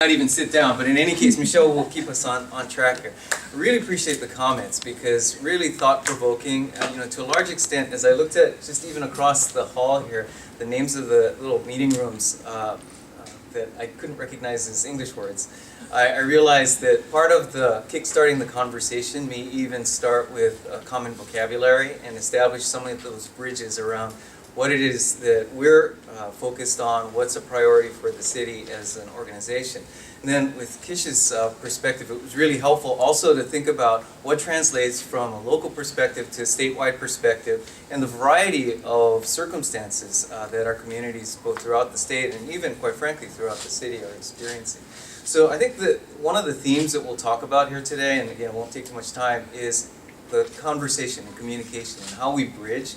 not even sit down, but in any case, Michelle will keep us on track here. I really appreciate the comments because really thought-provoking. To a large extent, as I looked at just even across the hall here, the names of the little meeting rooms that I couldn't recognize as English words, I realized that part of the kickstarting the conversation may even start with a common vocabulary and establish some of those bridges around what it is that we're focused on, what's a priority for the city as an organization. And then with Kish's perspective, it was really helpful also to think about what translates from a local perspective to a statewide perspective and the variety of circumstances that our communities both throughout the state and even, quite frankly, throughout the city are experiencing. So I think that one of the themes that we'll talk about here today, and again, it won't take too much time, is the conversation and communication and how we bridge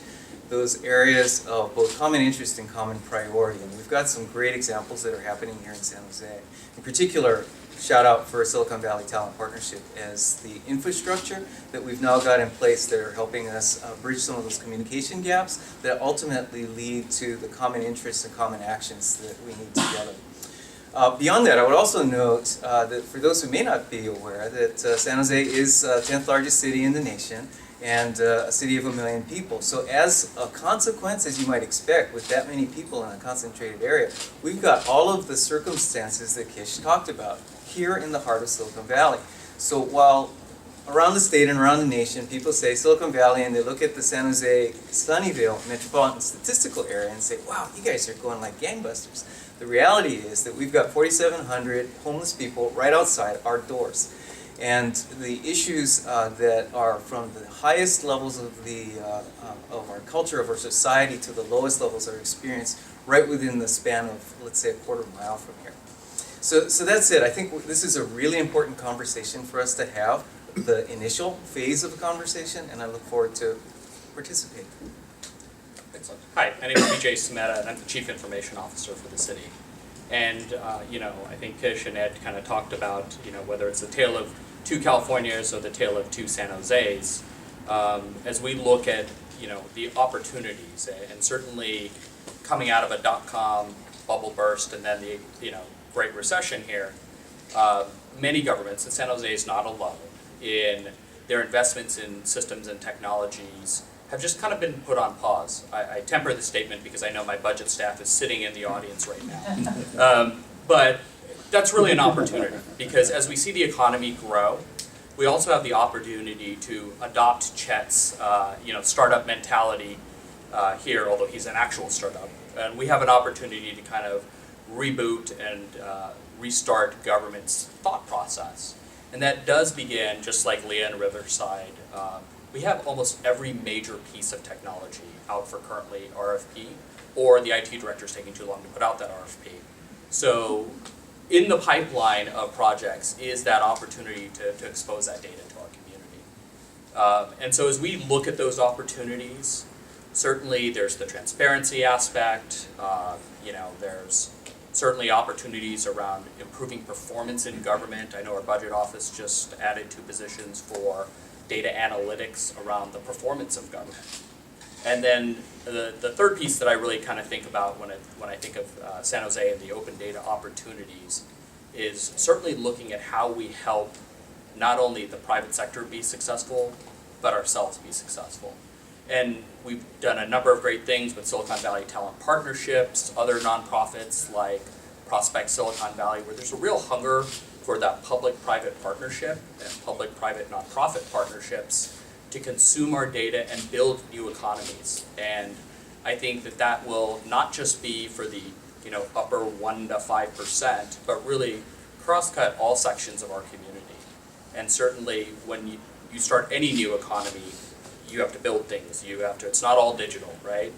those areas of both common interest and common priority. And we've got some great examples that are happening here in San Jose. In particular, shout out for Silicon Valley Talent Partnership as the infrastructure that we've now got in place that are helping us bridge some of those communication gaps that ultimately lead to the common interests and common actions that we need together. Beyond that, I would also note that for those who may not be aware that San Jose is the 10th largest city in the nation and a city of 1 million people. So as a consequence, as you might expect, with that many people in a concentrated area, we've got all of the circumstances that Kish talked about here in the heart of Silicon Valley. So while around the state and around the nation, people say Silicon Valley and they look at the San Jose Sunnyvale metropolitan statistical area and say, wow, you guys are going like gangbusters. The reality is that we've got 4,700 homeless people right outside our doors. And the issues that are from the highest levels of of our culture, of our society, to the lowest levels are experienced right within the span of, let's say, a quarter mile from here. So that's it. I think this is a really important conversation for us to have, the initial phase of the conversation, and I look forward to participating. Excellent. Hi, my name is Vijay Sammeta, and I'm the Chief Information Officer for the city. And, I think Kish and Ed kind of talked about, whether it's the tale of two Californias or the tale of two San Jose's, as we look at, the opportunities, and certainly coming out of a dot-com bubble burst and then the, Great Recession here, many governments, and San Jose is not alone, in their investments in systems and technologies have just kind of been put on pause. I temper the statement because I know my budget staff is sitting in the audience right now. But that's really an opportunity because as we see the economy grow, we also have the opportunity to adopt Chet's startup mentality here, although he's an actual startup. And we have an opportunity to kind of reboot and restart government's thought process. And that does begin, just like Leah and Riverside, we have almost every major piece of technology out for currently RFP, or the IT director is taking too long to put out that RFP. So in the pipeline of projects is that opportunity to expose that data to our community. And so as we look at those opportunities, certainly there's the transparency aspect, there's certainly opportunities around improving performance in government. I know our budget office just added 2 positions for data analytics around the performance of government. And then the third piece that I really kind of think about when I think of San Jose and the open data opportunities is certainly looking at how we help not only the private sector be successful, but ourselves be successful. And we've done a number of great things with Silicon Valley Talent Partnerships, other nonprofits like Prospect Silicon Valley, where there's a real hunger for that public-private partnership and public-private nonprofit partnerships to consume our data and build new economies. And I think that will not just be for the upper 1 to 5%, but really cross-cut all sections of our community. And certainly when you start any new economy, you have to build things. It's not all digital, right?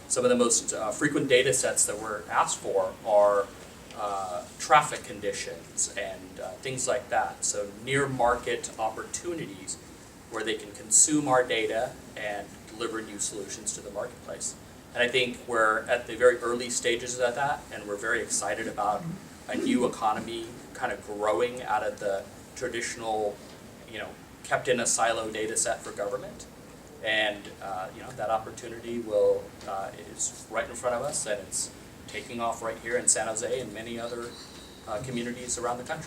Some of the most frequent data sets that we're asked for are traffic conditions and things like that. So near market opportunities where they can consume our data and deliver new solutions to the marketplace. And I think we're at the very early stages of that, and we're very excited about a new economy kind of growing out of the traditional, kept in a silo data set for government. And that opportunity is right in front of us, and it's taking off right here in San Jose and many other communities around the country.